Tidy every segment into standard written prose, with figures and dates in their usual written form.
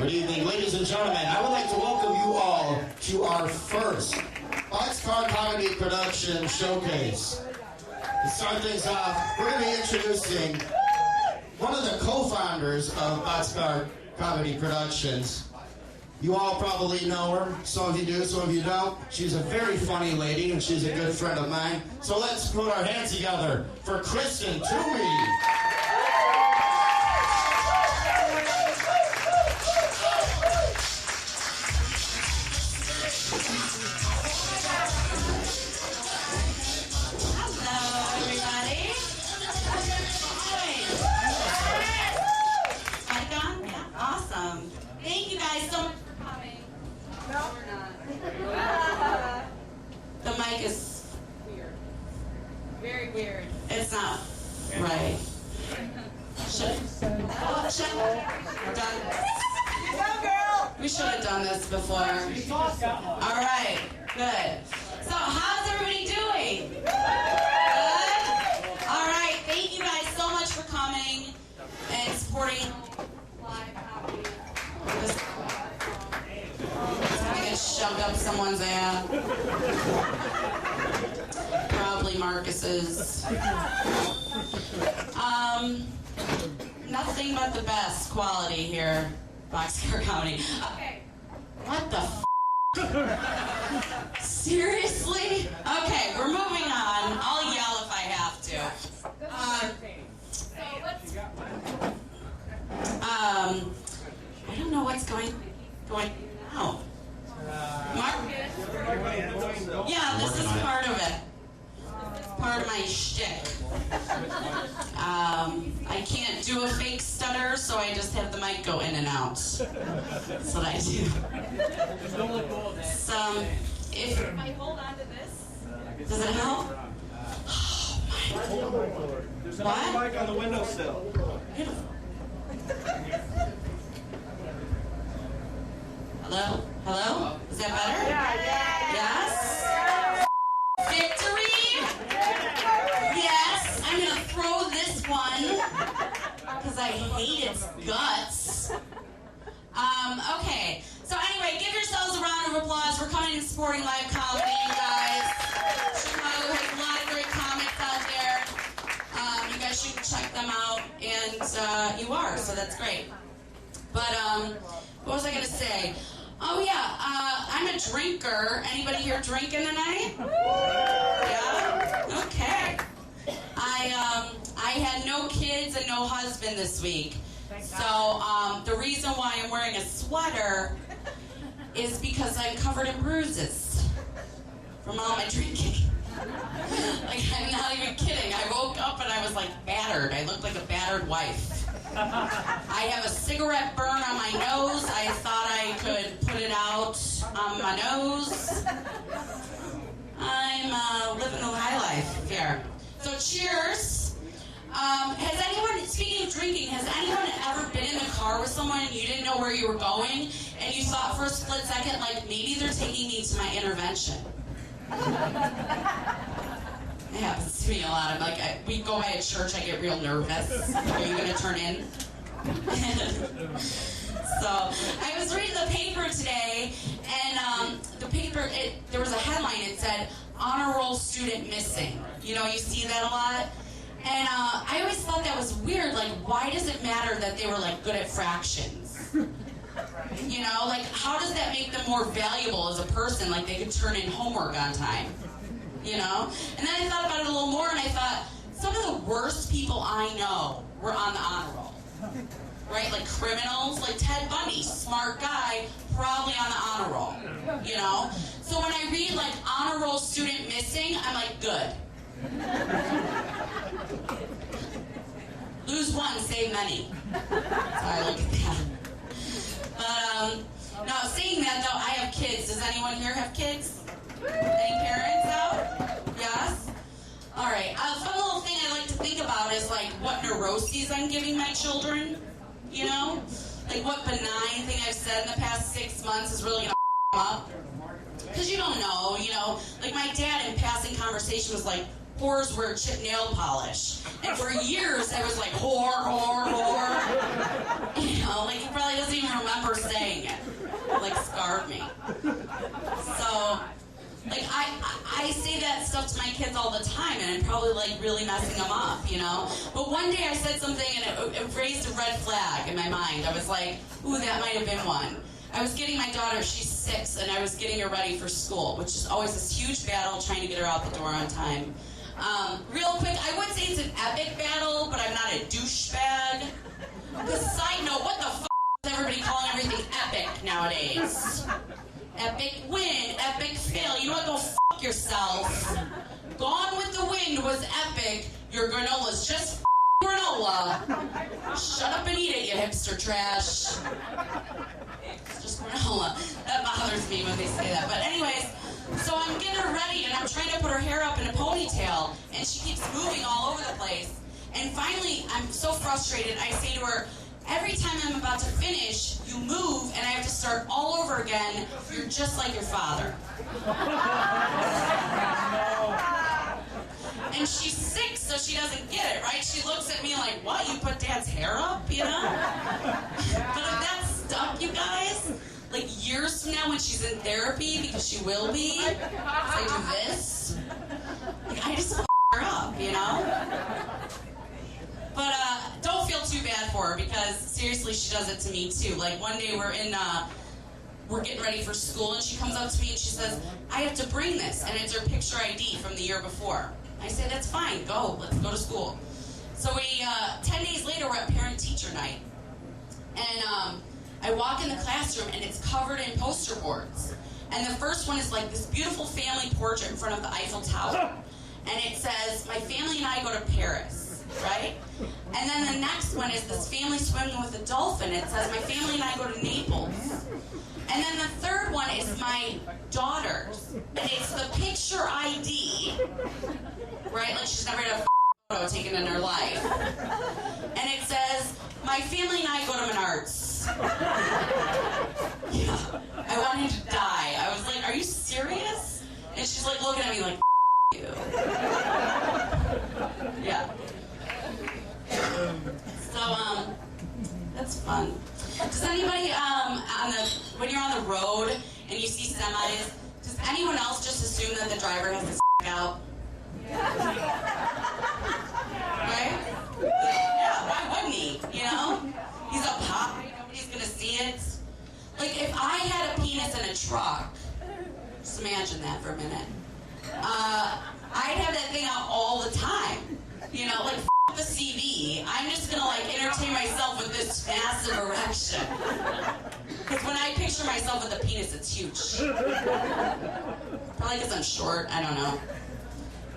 Good evening, ladies and gentlemen. I would like to welcome you all to our first Boxcar Comedy Productions Showcase. To start things off, we're going to be introducing one of the co-founders of Boxcar Comedy Productions. You all probably know her. Some of you do, some of you don't. She's a very funny lady, and she's a good friend of mine. So let's put our hands together for Kristen Toomey. Thank you guys so much for coming. No, we're not. The mic is weird. Very weird. It's not right. Done. Go, girl. We should have done this before. All right. Good. So, how's everybody doing? Good. All right. Thank you guys so much for coming and supporting live comedy. Get shoved up someone's ass. Probably Marcus's. Nothing but the best quality here, Boxcar Comedy. Okay. What the f? Seriously? Okay, we're moving on. I'll yell if I have to. I don't know what's going now. Marcus? Yeah, this is part of it. Part of my shtick. I can't do a fake stutter, so I just have the mic go in and out. That's what I do. So, if I hold on to this, does it help? Oh my. There's another mic on the windowsill. Hello? Hello? Is that better? Yes? Victory? Yes. I'm going to throw this one because I hate its guts. Okay. So anyway, give yourselves a round of applause for coming and supporting live comedy, you guys. Chicago has a lot of great comics out there. You guys should check them out, and you are, so that's great. But what was I going to say? Oh yeah, I'm a drinker. Anybody here drinking tonight? Yeah? Okay. I had no kids and no husband this week. So the reason why I'm wearing a sweater is because I'm covered in bruises from all my drinking. Like, I'm not even kidding. I woke up and I was like battered. I looked like a battered wife. I have a cigarette burn on my nose. I thought I could put it out on my nose. I'm living the high life here. So cheers. Has anyone, speaking of drinking, has anyone ever been in the car with someone and you didn't know where you were going and you thought for a split second, like, maybe they're taking me to my intervention? It happens to me a lot. I'm like, we go by a church, I get real nervous. Are you going to turn in? So, I was reading the paper today, and the paper, there was a headline, it said, honor roll student missing. You know, you see that a lot? And I always thought that was weird. Like, why does it matter that they were, like, good at fractions? You know, like, how does that make them more valuable as a person? Like, they could turn in homework on time. You know? And then I thought about it a little more, and I thought, some of the worst people I know were on the honor roll. Right? Like criminals, like Ted Bundy, smart guy, probably on the honor roll. You know? So when I read, like, honor roll student missing, I'm like, good. Lose one, save many. That's how I look at that. But, now, saying that, though, I have kids. Does anyone here have kids? Any parents out? Yes? All right. A fun little thing I like to think about is, like, what neuroses I'm giving my children, you know? Like, what benign thing I've said in the past 6 months is really going to them up. Because you don't know, you know? Like, my dad in passing conversation was like, whores wear chip nail polish. And for years, I was like, whore, whore, whore. You know, like, he probably doesn't even remember saying like scarred me. So, like, I say that stuff to my kids all the time, and I'm probably like really messing them up, you know? But one day I said something and it raised a red flag in my mind. I was like, ooh, that might have been one. I was getting my daughter, she's 6, and I was getting her ready for school, which is always this huge battle trying to get her out the door on time. Real quick, I would say it's an epic battle, but I'm not a douchebag. Because side note, what the f*** is everybody calling everything epic nowadays? Epic win, epic fail. You know what? Go f*** yourself. Gone with the Wind was epic. Your granola's just f*** granola. Shut up and eat it, you hipster trash. It's just granola. That bothers me when they say that. But anyways, so I'm getting her ready and I'm trying to put her hair up in a ponytail and she keeps moving all over the place. And finally, I'm so frustrated, I say to her, every time I'm about to finish, you move and I have to start all over again. You're just like your father. And she's 6, so she doesn't get it, right? She looks at me like, what, you put Dad's hair up, you know? But if that's stuck, you guys, like years from now when she's in therapy, because she will be, if I do this, like I just f*** her up, you know? But don't feel too bad for her, because seriously, she does it to me too. Like one day we're getting ready for school and she comes up to me and she says, I have to bring this, and it's her picture ID from the year before. I say, that's fine, go, let's go to school. So 10 days later, we're at parent-teacher night. And I walk in the classroom and it's covered in poster boards. And the first one is like this beautiful family portrait in front of the Eiffel Tower. And it says, my family and I go to Paris, right? And then the next one is this family swimming with a dolphin. It says, my family and I go to Naples. And then the third one is my daughters. And it's the picture ID, right? Like she's never had a photo taken in her life. And it says, my family and I go to Menards. Yeah, I wanted to die. I was like, are you serious? And she's like looking at me like, you. Yeah. So, that's fun. Does anybody, when you're on the road and you see semis, does anyone else just assume that the driver has his out? Right? Yeah, why wouldn't he? You know? He's a pop, nobody's gonna see it. Like, if I had a penis in a truck, just imagine that for a minute. I'd have that thing out all the time. You know, like, the CV. I'm just gonna, like, entertain myself with this massive erection. Because when I picture myself with a penis, it's huge. Probably because I'm short, I don't know.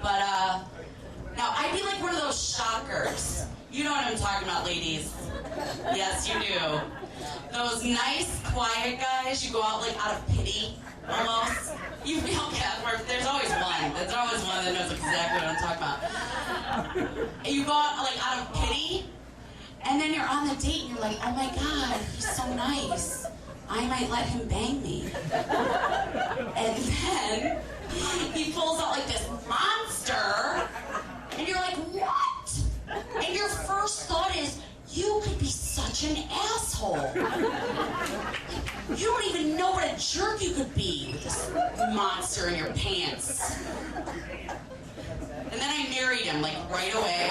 But, now, I'd be like one of those shockers. You know what I'm talking about, ladies. Yes, you do. Those nice, quiet guys you go out, like, out of pity, almost. You feel bad. There's always one. There's always one that knows exactly what I'm talking about. And you go out, like, out of pity, and then you're on the date, and you're like, oh my God, he's so nice. I might let him bang me. And then he pulls out, like, this monster, and you're like, what? And your first thought is, you could be such an asshole. You don't even know what a jerk you could be with this monster in your pants. And then I married him, like, right away.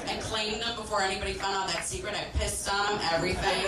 I claimed him before anybody found out that secret. I pissed on him, everything.